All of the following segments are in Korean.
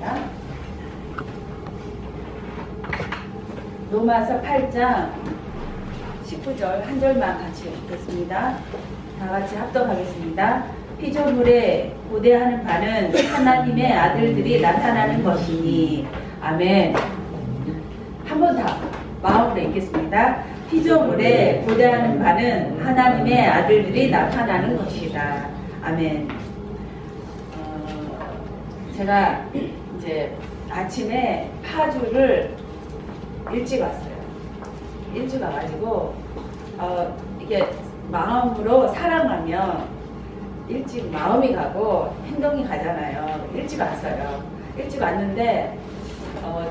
하겠습니다. 로마서 8장 19절 한 절만 같이 읽겠습니다. 다 같이 합독하겠습니다. 피조물에 고대하는 바는 하나님의 아들들이 나타나는 것이니. 아멘. 한 번 더 마음으로 읽겠습니다. 피조물에 고대하는 바는 하나님의 아들들이 나타나는 것이다. 아멘. 제가 이제 아침에 파주를 일찍 왔어요. 일찍 와가지고 이게 마음으로 사랑하면 일찍 마음이 가고 행동이 가잖아요. 일찍 왔어요. 일찍 왔는데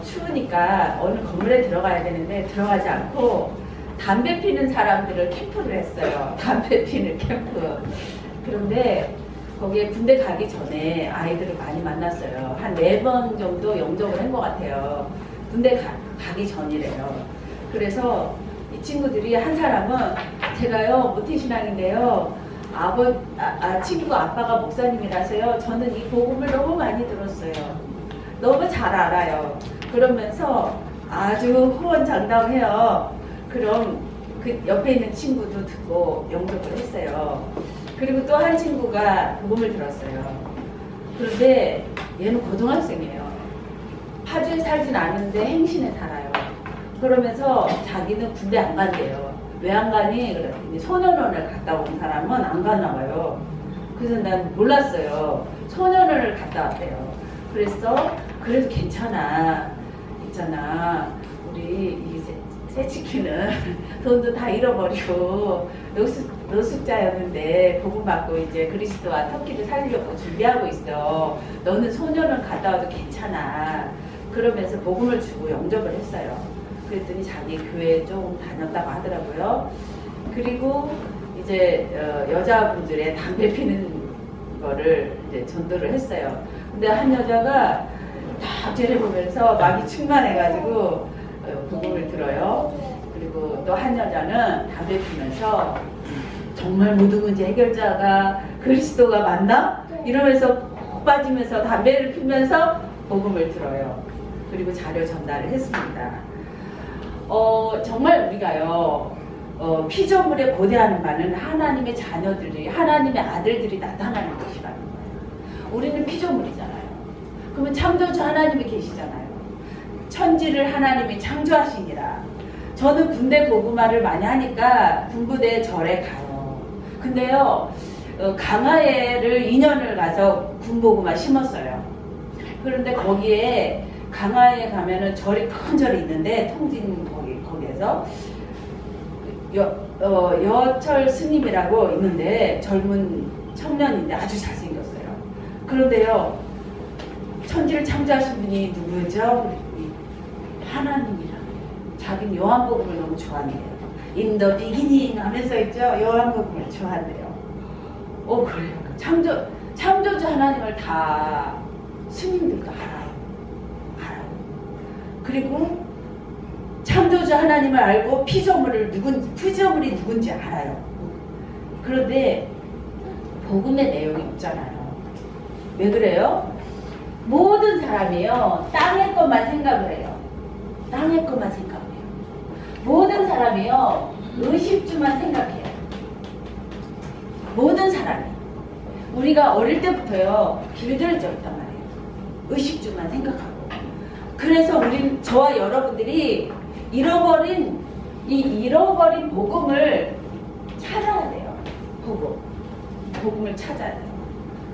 추우니까 어느 건물에 들어가야 되는데 들어가지 않고 담배 피는 사람들을 캠프를 했어요. 담배 피는 캠프. 그런데 거기에 군대 가기 전에 아이들을 많이 만났어요. 한 4번 정도 영접을 한 것 같아요. 군대 가기 전이래요. 그래서 이 친구들이 한 사람은 제가요 모태신앙인데요. 친구 아빠가 목사님이라서요. 저는 이 복음을 너무 많이 들었어요. 너무 잘 알아요. 그러면서 아주 호언장담해요. 그럼 그 옆에 있는 친구도 듣고 영접을 했어요. 그리고 또 한 친구가 복음을 들었어요. 그런데 얘는 고등학생이에요. 파주에 살진 않는데 행신에 살아요. 그러면서 자기는 군대 안 간대요. 왜 안 가니? 그랬더니 소년원을 갔다 온 사람은 안 가나 봐요. 그래서 난 몰랐어요. 소년원을 갔다 왔대요. 그래도 괜찮아. 있잖아. 우리 이 새치키는 돈도 다 잃어버리고 노숙자였는데 복음 받고 이제 그리스도와 터키를 살려고 준비하고 있어. 너는 소년원 갔다 와도 괜찮아. 그러면서 복음을 주고 영접을 했어요. 그랬더니 자기 교회에 조금 다녔다고 하더라고요. 그리고 이제 여자분들의 담배 피는 거를 이제 전도를 했어요. 근데 한 여자가 딱 째려보면서 마음이 충만해가지고 복음을 들어요. 그리고 또 한 여자는 담배 피면서 정말 모든 문제 해결자가 그리스도가 맞나? 이러면서 푹 빠지면서 담배를 피면서 복음을 들어요. 그리고 자료 전달을 했습니다. 정말 우리가요, 피조물에 고대하는 바는 하나님의 자녀들이, 하나님의 아들들이 나타나는 것이라는 거예요. 우리는 피조물이잖아요. 그러면 창조주 하나님이 계시잖아요. 천지를 하나님이 창조하시니라. 저는 군대 고구마를 많이 하니까 군부대 절에 가요. 근데요, 강화에를 2년을 가서 군고구마 심었어요. 그런데 거기에 강화에 가면은 절이 큰 절이 있는데 통진 거기에서 여철 스님이라고 있는데 젊은 청년인데 아주 잘생겼어요. 그런데요, 천지를 창조하신 분이 누구죠? 하나님이라. 자기는 요한복음을 너무 좋아한대요. In the beginning 하면서 있죠. 요한복음을 좋아한대요. 그래요. 창조주 하나님을 다 스님들도 알아요. 그리고 창조주 하나님을 알고 피조물이 누군지 알아요. 그런데 복음의 내용이 없잖아요. 왜 그래요? 모든 사람이요, 땅의 것만 생각을 해요. 땅의 것만 생각해요. 모든 사람이요, 의식주만 생각해요. 모든 사람이. 우리가 어릴 때부터요, 길들여져 있단 말이에요. 의식주만 생각하고. 그래서 저와 여러분들이 잃어버린 복음을 찾아야 돼요. 복음을 찾아야 돼요.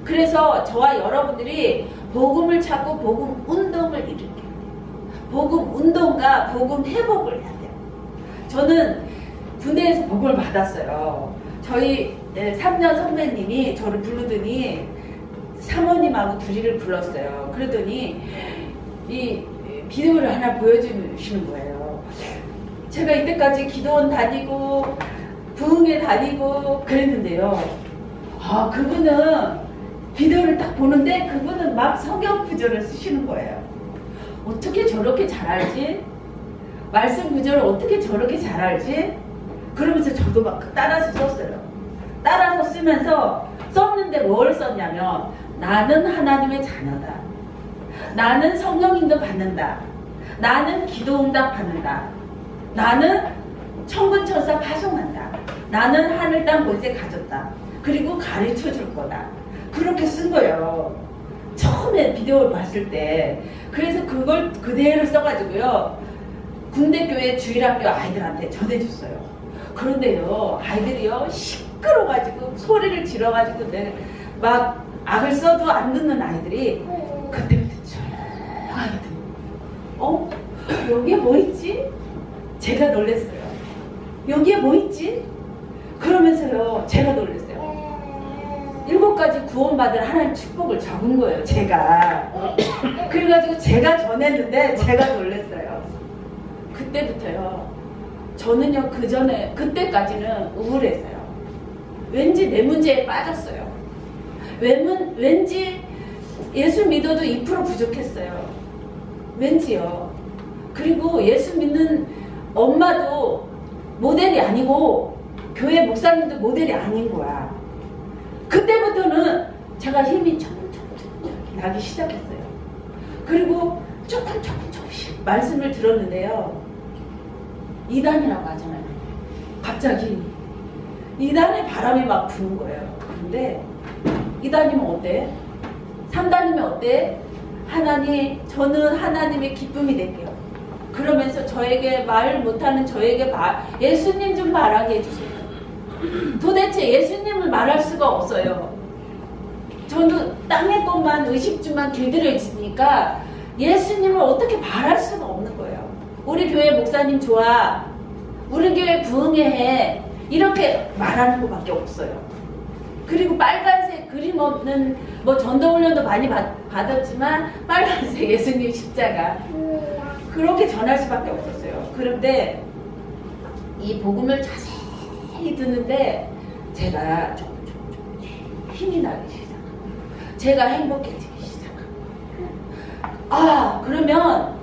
그래서 저와 여러분들이 복음을 찾고 복음 운동을 일으켜야 돼요. 복음 운동과 복음 회복을 해야 돼요. 저는 군대에서 복음을 받았어요. 저희 3년 선배님이 저를 부르더니 사모님하고 둘이를 불렀어요. 그러더니 이 비디오를 하나 보여주시는 거예요. 제가 이때까지 기도원 다니고 부흥회 다니고 그랬는데요. 그분은 비디오를 딱 보는데 그분은 막 성경 구절을 쓰시는 거예요. 어떻게 저렇게 잘 알지? 말씀 구절을 어떻게 저렇게 잘 알지? 그러면서 저도 막 따라서 썼어요. 따라서 쓰면서 썼는데 뭘 썼냐면 나는 하나님의 자녀다. 나는 성령님도 받는다. 나는 기도응답 받는다. 나는 천군천사 파송한다. 나는 하늘 땅 권세 가졌다. 그리고 가르쳐 줄 거다. 그렇게 쓴 거예요. 처음에 비디오를 봤을 때. 그래서 그걸 그대로 써가지고요. 군대교회 주일학교 아이들한테 전해줬어요. 그런데요, 아이들이요, 시끄러워가지고 소리를 질러가지고 막 악을 써도 안 듣는 아이들이 그때부터 조용하거든요. 여기에 뭐 있지? 제가 놀랐어요. 여기에 뭐 있지? 그러면서요, 제가 놀랐어요. 7가지 구원받을 하나님 축복을 적은 거예요, 제가. 그래가지고 제가 전했는데 제가 놀랐어요. 그때부터요, 저는요, 그때까지는 우울했어요. 왠지 내 문제에 빠졌어요. 왠지 예수 믿어도 2% 부족했어요. 왠지요. 그리고 예수 믿는 엄마도 모델이 아니고 교회 목사님도 모델이 아닌 거야. 그때부터는 제가 힘이 조금 나기 시작했어요. 그리고 조금씩 말씀을 들었는데요. 이단이라고 하잖아요. 갑자기 이단의 바람이 막 부는 거예요. 근데 이단이면 어때? 3단이면 어때? 저는 하나님의 기쁨이 될게요. 그러면서 저에게 말 못하는 저에게 예수님 좀 말하게 해주세요. 도대체 예수님을 말할 수가 없어요. 저는 땅의 것만 의식주만 길들여 있으니까 예수님을 어떻게 말할 수가 없는 거예요. 우리 교회 목사님 좋아. 우리 교회 부흥회 해. 이렇게 말하는 것밖에 없어요. 그리고 빨간색 그림 없는 전도훈련도 많이 받았지만 빨간색 예수님 십자가 그렇게 전할 수밖에 없었어요. 그런데 이 복음을 자세히 듣는데 제가 조금 힘이 나기 시작하고 제가 행복해지기 시작하고 그러면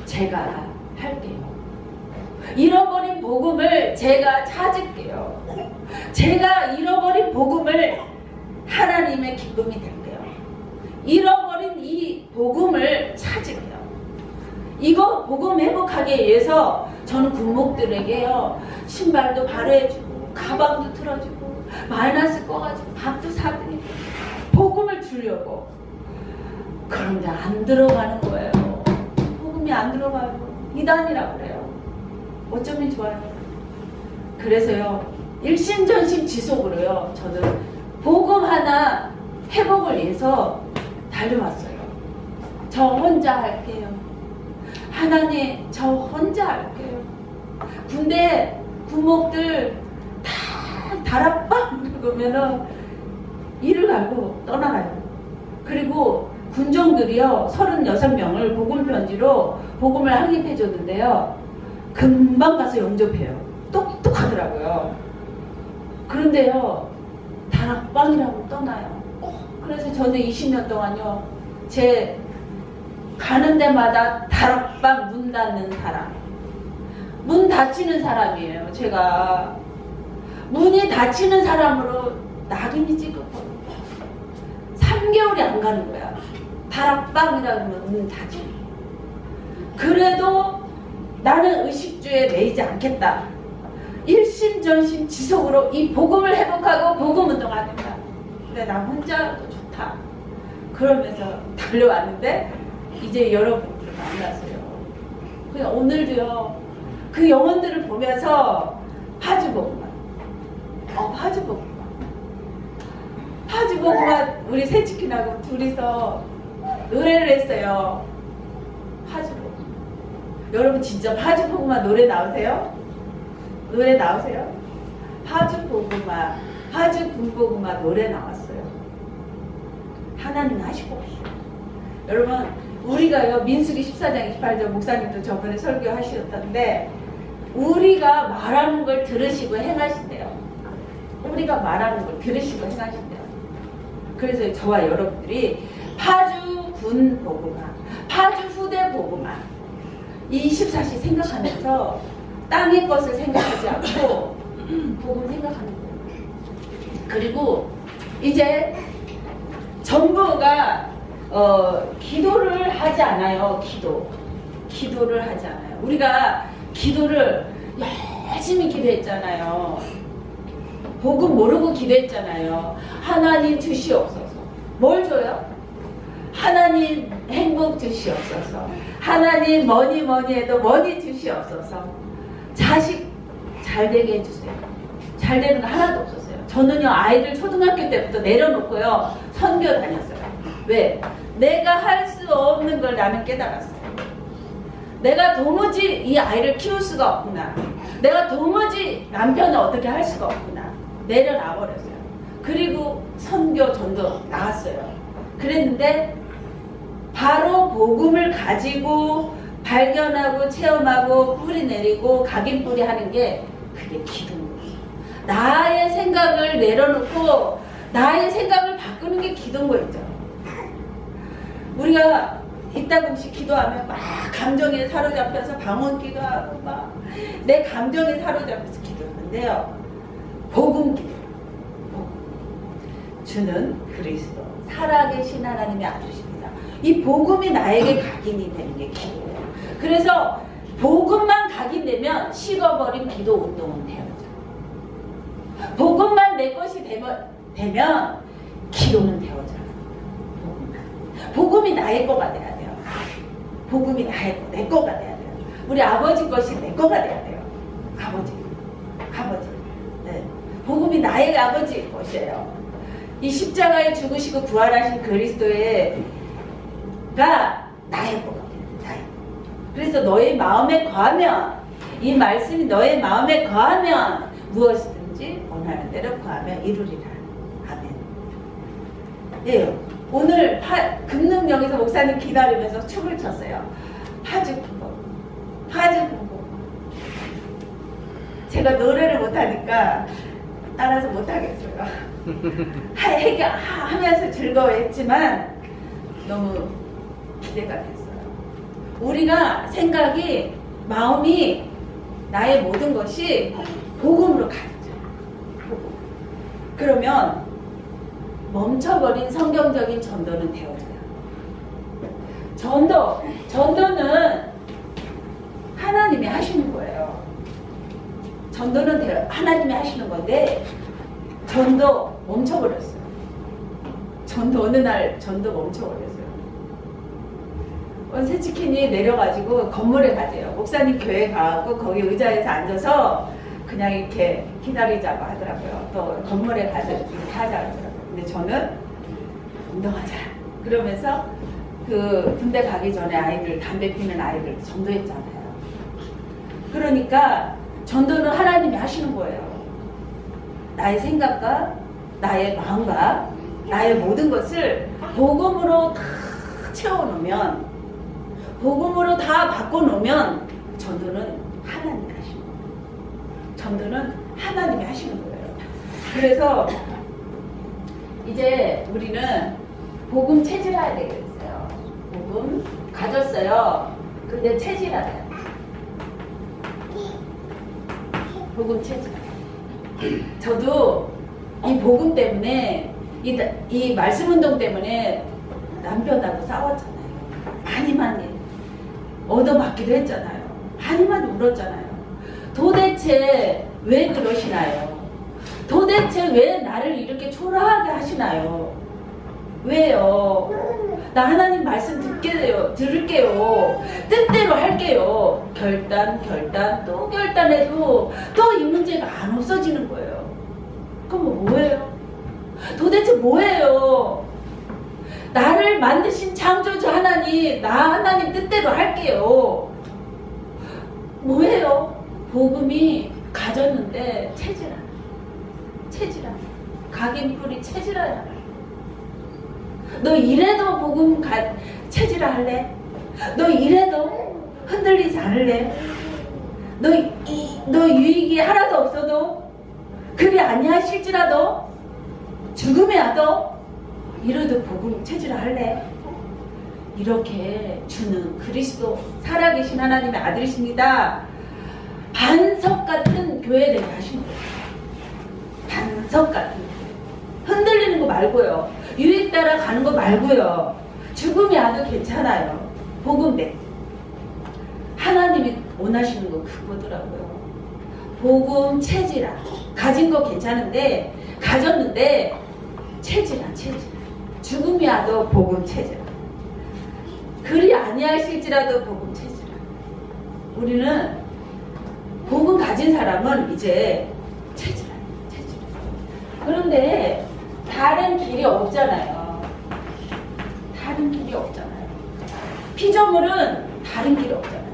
제가 할게요. 잃어버린 복음을 제가 찾을게요. 제가 잃어버린 복음을 하나님의 기쁨이 될게요. 잃어버린 이 복음을 찾을게요. 이거 복음 회복하기 위해서 저는 군목들에게요, 신발도 발효해주고 가방도 틀어주고 마이너스 꺼가지고 밥도 사드리고 복음을 주려고. 그런데 안 들어가는 거예요. 복음이 안 들어가요. 이단이라고 그래요. 어쩌면 좋아요. 그래서요, 일심전심 지속으로요, 저는 복음 하나 회복을 위해서 달려왔어요. 저 혼자 할게요. 하나님, 저 혼자 할게요. 군대 군목들 다 다락방 그러면은 일을 가고 떠나가요. 그리고 군종들이요, 36명을 복음 편지로 복음을 확립해 줬는데요, 금방 가서 영접해요. 똑똑하더라고요. 그런데요, 다락방이라고 떠나요. 그래서 저는 20년 동안요, 제 가는 데마다 다락방 문 닫는 사람, 문 닫히는 사람이에요. 제가 문이 닫히는 사람으로 낙인이 찍었거든요. 3개월이 안 가는 거야. 다락방이라는 문 닫히는. 그래도 나는 의식주에 매이지 않겠다. 일심전심 지속으로 이 복음을 회복하고 복음 운동하겠다. 근데 나 혼자도 좋다. 그러면서 달려왔는데 이제 여러분들을 만났어요. 그냥 오늘도요, 그 영혼들을 보면서 파주복음만, 파주복음만 우리 새치킨하고 둘이서 노래를 했어요. 파주복음. 여러분 진짜 파주복음만 노래 나오세요? 노래 나오세요? 파주복음만, 파주군복음만 노래 나왔어요. 하나님 하시고. 여러분, 우리가요, 민수기 14장 28절 목사님도 저번에 설교하셨던데, 우리가 말하는 걸 들으시고 행하신대요. 우리가 말하는 걸 들으시고 행하신대요. 그래서 저와 여러분들이 파주 군 복음화, 파주 후대 복음화, 이 24시 생각하면서 땅의 것을 생각하지 않고 복음 생각하는 거예요. 그리고 이제 정부가 기도를 하지 않아요. 기도를 하지 않아요. 우리가 기도를 열심히 기도했잖아요. 복음 모르고 기도했잖아요. 하나님 주시옵소서. 뭘 줘요? 하나님 행복 주시옵소서. 하나님 뭐니 해도 뭐니 주시옵소서. 자식 잘 되게 해주세요. 잘 되는 거 하나도 없었어요. 저는요, 아이들 초등학교 때부터 내려놓고요, 선교 다녔어요. 왜? 내가 할 수 없는 걸 나는 깨달았어요. 내가 도무지 이 아이를 키울 수가 없구나. 내가 도무지 남편을 어떻게 할 수가 없구나. 내려놔 버렸어요. 그리고 선교 전도 나왔어요. 그랬는데 바로 복음을 가지고 발견하고 체험하고 뿌리 내리고 각인뿌리 하는 게 그게 기도인 거죠. 나의 생각을 내려놓고 나의 생각을 바꾸는 게 기도인 거 있죠. 우리가 이따금씩 기도하면 막 감정에 사로잡혀서 방언 기도하고 막 내 감정에 사로잡혀서 기도하는데요. 복음 기도. 주는 그리스도 살아계신 하나님의 아들이십니다. 이 복음이 나에게 각인이 되는 게 기도예요. 그래서 복음만 각인되면 식어버린 기도 운동은 되어져. 복음만 내 것이 되면 기도는 되어져요. 복음이 나의 거가 돼야 돼요. 복음이 내 거가 돼야 돼요. 우리 아버지 것이 내 거가 돼야 돼요. 아버지. 네. 복음이 나의 아버지 것이에요. 이 십자가에 죽으시고 부활하신 그리스도가 나의 거가 돼요. 그래서 너의 마음에 거하면, 이 말씀이 너의 마음에 거하면 무엇이든지 원하는 대로 거하면 이루리라. 아멘. 예. 오늘 금능역에서 목사님 기다리면서 춤을 췄어요. 파주kum복. 제가 노래를 못하니까 따라서 못하겠어요. 하면서 즐거워했지만 너무 기대가 됐어요. 우리가 생각이, 마음이, 나의 모든 것이 복음으로 가죠. 그러면 멈춰버린 성경적인 전도는 되어져요. 전도는 하나님이 하시는 거예요. 전도는 하나님이 하시는 건데 전도 멈춰버렸어요. 어느 날 전도 멈춰버렸어요. 새치킨이 내려가지고 건물에 가세요. 목사님 교회 가고 거기 의자에서 앉아서 그냥 이렇게 기다리자고 하더라고요. 또 건물에 가서 이렇게 하자 하더라고요. 근데 저는 운동하자 그러면서 그 군대 가기 전에 아이들, 담배 피는 아이들 전도했잖아요. 그러니까 전도는 하나님이 하시는 거예요. 나의 생각과 나의 마음과 나의 모든 것을 복음으로 다 채워놓으면, 복음으로 다 바꿔놓으면 전도는 하나님이 하시는 거예요. 전도는 하나님이 하시는 거예요. 그래서 이제 우리는 복음 체질화해야 되겠어요. 복음 가졌어요. 근데 체질화해야 돼요. 복음 체질화. 저도 이 복음 때문에, 이 말씀 운동 때문에 남편하고 싸웠잖아요. 많이 얻어맞기도 했잖아요. 많이 울었잖아요. 도대체 왜 그러시나요? 도대체 왜 나를 이렇게 초라하게 하시나요? 왜요? 나 하나님 말씀 들을게요. 뜻대로 할게요. 결단, 또 결단해도 또 이 문제가 안 없어지는 거예요. 그럼 뭐예요? 도대체 뭐예요? 나를 만드신 창조주 하나님, 나 하나님 뜻대로 할게요. 뭐예요? 복음이 가졌는데 체질화. 각인뿌리 체질화야. 너 이래도 복음 체질화 할래? 너 이래도 흔들리지 않을래? 너 유익이 하나도 없어도, 그게 아니하실지라도, 죽음에 와도 이래도 복음 체질화 할래? 이렇게 주는 그리스도 살아계신 하나님의 아들이십니다. 반석 같은 교회 되게 하신 거예요. 반석 같은 교회. 흔들리는 거 말고요. 유익 따라 가는 거 말고요. 죽음이 아도 괜찮아요. 복음대. 하나님이 원하시는 거 그거더라고요. 복음 체질아. 가진 거 괜찮은데 가졌는데 체질아. 죽음이 와도 복음 체질아. 그리 아니하실지라도 복음 체질아. 우리는 복음 가진 사람은 이제 체질아. 그런데 다른 길이 없잖아요. 다른 길이 없잖아요. 피조물은 다른 길이 없잖아요.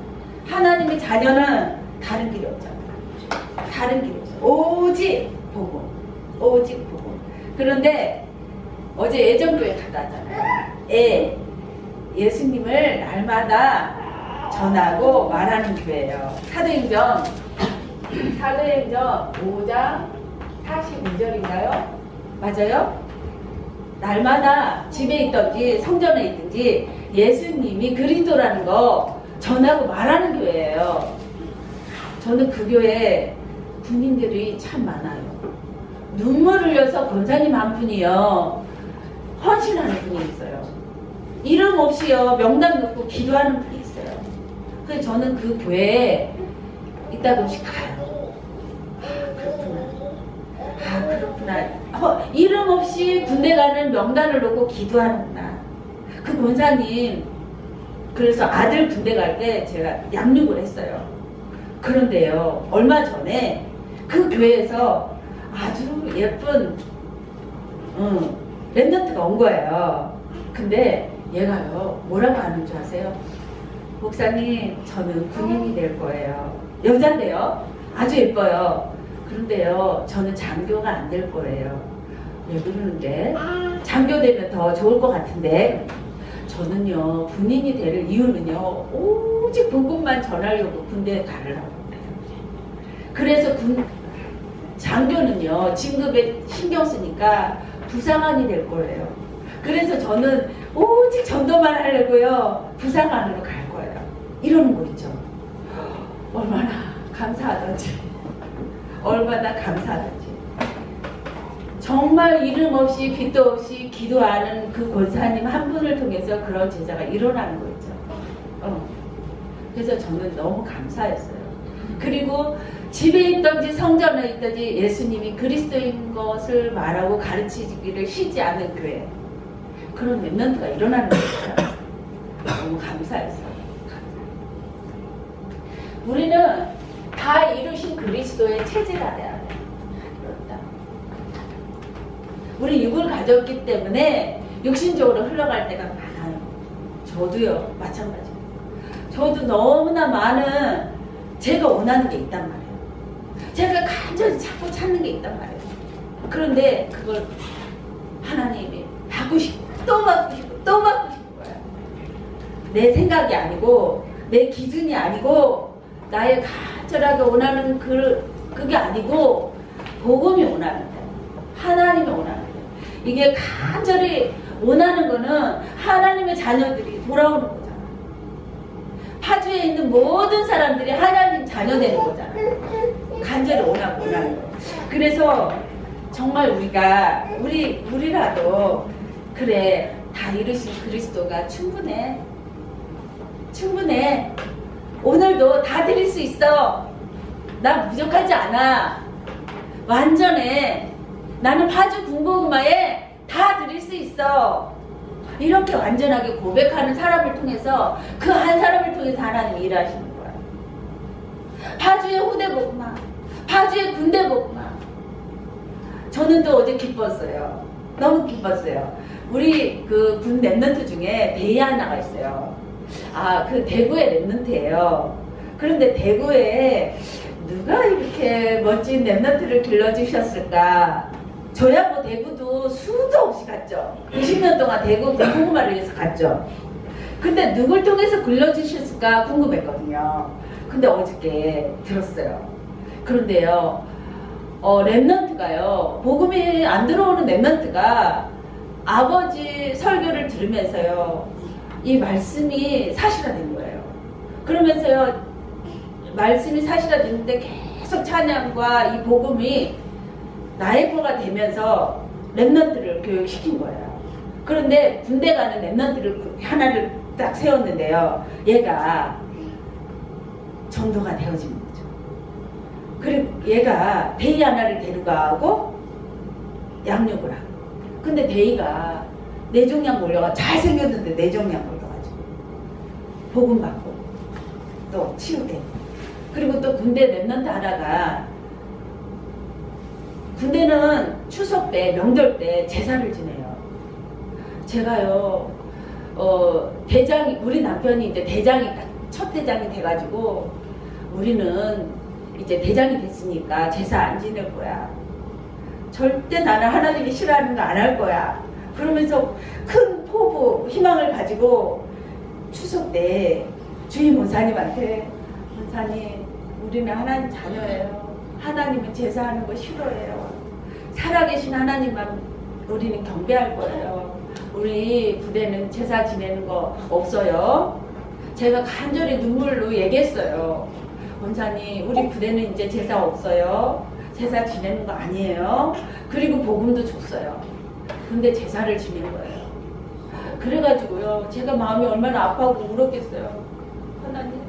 하나님의 자녀는 다른 길이 없잖아요. 다른 길이 없어요. 오직 복음. 오직 복음. 그런데 어제 예정교회 갔다 왔잖아요. 예수님을 날마다 전하고 말하는 교회예요. 사도행전 5장 42절인가요? 맞아요? 날마다 집에 있든지 성전에 있든지 예수님이 그리스도라는 거 전하고 말하는 교회예요. 저는 그 교회에 군인들이 참 많아요. 눈물 흘려서 권사님 한 분이요 헌신하는 분이 있어요. 이름 없이요 명단 넣고 기도하는 분이 있어요. 그래서 저는 그 교회에 이따금씩 가요. 그렇구나. 이름 없이 군대 가는 명단을 놓고 기도하는구나. 그 권사님 그래서 아들 군대 갈 때 제가 양육을 했어요. 그런데요 얼마 전에 그 교회에서 아주 예쁜 랩런트가 온 거예요. 근데 얘가요 뭐라고 하는 줄 아세요? 목사님 저는 군인이 될 거예요. 여잔데요 아주 예뻐요. 그런데요 저는 장교가 안 될 거예요. 왜 그러는데? 장교 되면 더 좋을 것 같은데. 저는요 군인이 될 이유는요 오직 복음만 전하려고 군대에 가려고 해요. 그래서 장교는요 진급에 신경 쓰니까 부상관이 될 거예요. 그래서 저는 오직 전도만 하려고요 부상관으로 갈 거예요. 이러는 거 있죠. 얼마나 감사하던지. 얼마나 감사하던지. 정말 이름 없이 빛도 없이 기도하는 그 권사님 한 분을 통해서 그런 제자가 일어나는 거 있죠. 그래서 저는 너무 감사했어요. 그리고 집에 있든지 성전에 있든지 예수님이 그리스도인 것을 말하고 가르치기를 쉬지 않은 교회. 그런 랩런트가 일어나는 거죠. 너무 감사했어요. 우리는 다 이루신 그리스도의 체질화 돼야 돼요. 우리 육을 가졌기 때문에 육신적으로 흘러갈 때가 많아요. 저도요 마찬가지예요. 저도 너무나 많은 제가 원하는 게 있단 말이에요. 제가 간절히 자꾸 찾는 게 있단 말이에요. 그런데 그걸 하나님이 바꾸시고 또 바꾸시고 또 바꾸시는 거예요. 내 생각이 아니고 내 기준이 아니고 나의 간절하게 원하는 그게 아니고 복음이 원하는 거예요. 하나님이 원하는 거예요. 이게 간절히 원하는 거는 하나님의 자녀들이 돌아오는 거잖아. 파주에 있는 모든 사람들이 하나님 자녀 되는 거잖아. 간절히 원하는 거예요. 그래서 정말 우리라도 그래 다 이루신 그리스도가 충분해. 오늘도 다 드릴 수 있어. 나 부족하지 않아. 완전해. 나는 파주 군복음화에 다 드릴 수 있어. 이렇게 완전하게 고백하는 사람을 통해서 그 한 사람을 통해서 하나님이 일하시는 거야. 파주의 후대복음화, 파주의 군대복음화. 저는 또 어제 기뻤어요. 너무 기뻤어요. 우리 그 군 랩런트 중에 대위 하나가 있어요. 그 대구의 랩런트예요. 그런데 대구에 누가 이렇게 멋진 랩런트를 길러주셨을까? 저야 뭐 대구도 수도 없이 갔죠. 20년 동안 대구 군복음화를 위해서 갔죠. 근데 누굴 통해서 길러주셨을까 궁금했거든요. 근데 어저께 들었어요. 그런데요, 랩런트가요, 복음이 안 들어오는 랩런트가 아버지 설교를 들으면서요, 이 말씀이 사실화된 거예요. 그러면서요, 말씀이 사실화됐는데 계속 찬양과 이 복음이 나의 거가 되면서 랩런트를 교육시킨 거예요. 그런데 군대 가는 랩런트를 하나를 딱 세웠는데요. 얘가 전도가 되어지는 거죠. 그리고 얘가 데이 하나를 데려가고 양육을 하고. 근데 데이가 뇌종양 걸려가 잘생겼는데 뇌종양 걸려가지고 복음 받고 또 치유되고. 그리고 또 군대 랩런트 하나가 군대는 추석 때 명절 때 제사를 지내요. 제가요 대장이 우리 남편이 이제 대장이 첫 대장이 돼가지고 우리는 이제 대장이 됐으니까 제사 안 지낼 거야. 절대 나는 하나님이 싫어하는 거 안 할 거야. 그러면서 큰 포부 희망을 가지고 추석 때 주임 원사님한테 원사님 우리는 하나님 자녀예요. 하나님은 제사하는 거 싫어해요. 살아계신 하나님만 우리는 경배할 거예요. 우리 부대는 제사 지내는 거 없어요. 제가 간절히 눈물로 얘기했어요. 원사님 우리 부대는 이제 제사 없어요. 제사 지내는 거 아니에요. 그리고 복음도 줬어요. 근데 제사를 지낸 거예요. 그래가지고요 제가 마음이 얼마나 아파하고 울었겠어요. 하나님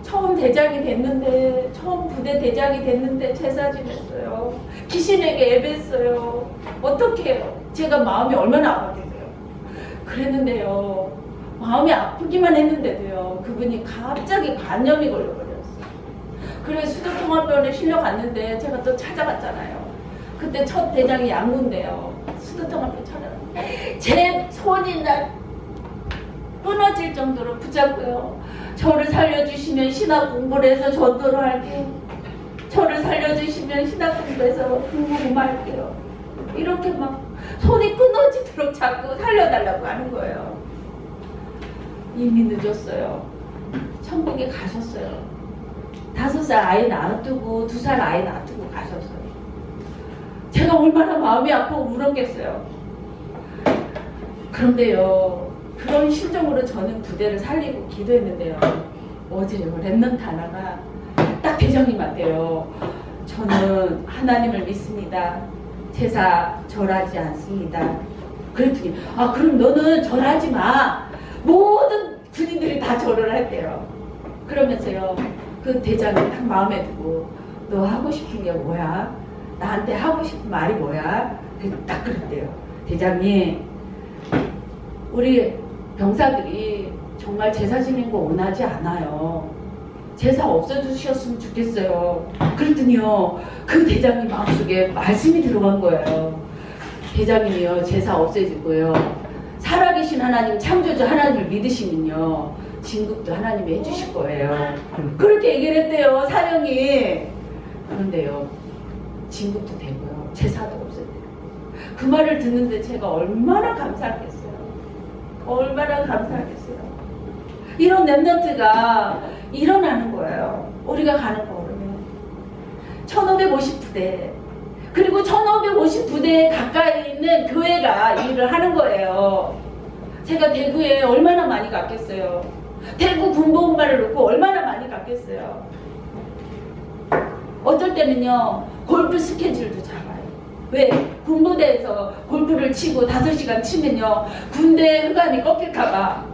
처음 대장이 됐는데 처음 부대 대장이 됐는데 제사 지냈어요. 귀신에게 예배했어요. 어떻게 해요? 제가 마음이 얼마나 아팠겠어요. 그랬는데요 마음이 아프기만 했는데도요 그분이 갑자기 간염이 걸려버렸어요. 그래 수도통합병원에 실려갔는데 제가 또 찾아갔잖아요. 그때 첫 대장이 양군데요. 수도통합병 찾아갔어요. 제 손이 날 끊어질 정도로 붙잡고요. 저를 살려주시면 신학 공부를 해서 전도를 할게요. 저를 살려주시면 신학 공부해서 공부할게요. 이렇게 막 손이 끊어지도록 자꾸 살려달라고 하는 거예요. 이미 늦었어요. 천국에 가셨어요. 5살 아이 놔두고 2살 아이 놔두고 가셨어요. 제가 얼마나 마음이 아프고 울었겠어요. 그런데요 그런 심정으로 저는 부대를 살리고 기도했는데요 어제요 랩런트 하나가 딱 대장님한테요 저는 하나님을 믿습니다. 제사 절하지 않습니다. 그랬더니 아 그럼 너는 절하지 마. 모든 군인들이 다 절을 할게요. 그러면서요 그 대장이 딱 마음에 두고 너 하고 싶은 게 뭐야? 나한테 하고 싶은 말이 뭐야? 딱 그랬대요. 대장님 우리 병사들이 정말 제사 지내는 거 원하지 않아요. 제사 없어주셨으면 좋겠어요. 그랬더니요 그 대장님 마음속에 말씀이 들어간 거예요. 대장님이요 제사 없애주고요 살아계신 하나님 창조주 하나님을 믿으시면요 진급도 하나님이 해주실 거예요. 그렇게 얘기를 했대요 사령이. 그런데요 진급도 되고요 제사도 없었대요. 그 말을 듣는데 제가 얼마나 감사하겠어요. 얼마나 감사하겠어요. 이런 랩런트가 일어나는 거예요. 우리가 가는 거 그러면 1550부대 그리고 1550부대에 가까이 있는 교회가 일을 하는 거예요. 제가 대구에 얼마나 많이 갔겠어요. 대구 군복음반을 놓고 얼마나 많이 갔겠어요. 어떨 때는요 골프 스케줄도 잡아요. 왜? 군부대에서 골프를 치고 5시간 치면요 군대 흑안이 꺾일까봐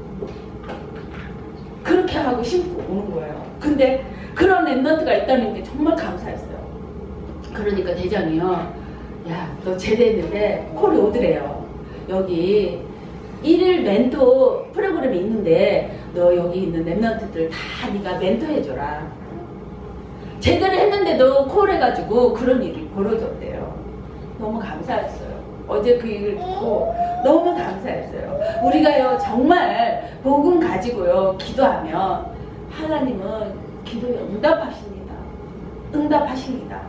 그렇게 하고 신고 오는 거예요. 근데 그런 랩런트가 있다는 게 정말 감사했어요. 그러니까 대장이요 야 너 제대했는데 콜이 오더래요. 여기 1일 멘토 프로그램이 있는데 너 여기 있는 랩런트들 다 네가 멘토 해줘라. 제대로 했는데도 콜해가지고 그런 일이 벌어졌대요. 너무 감사했어요. 어제 그 얘기를 듣고 너무 감사했어요. 우리가요 정말 복음 가지고요 기도하면 하나님은 기도에 응답하십니다. 응답하십니다.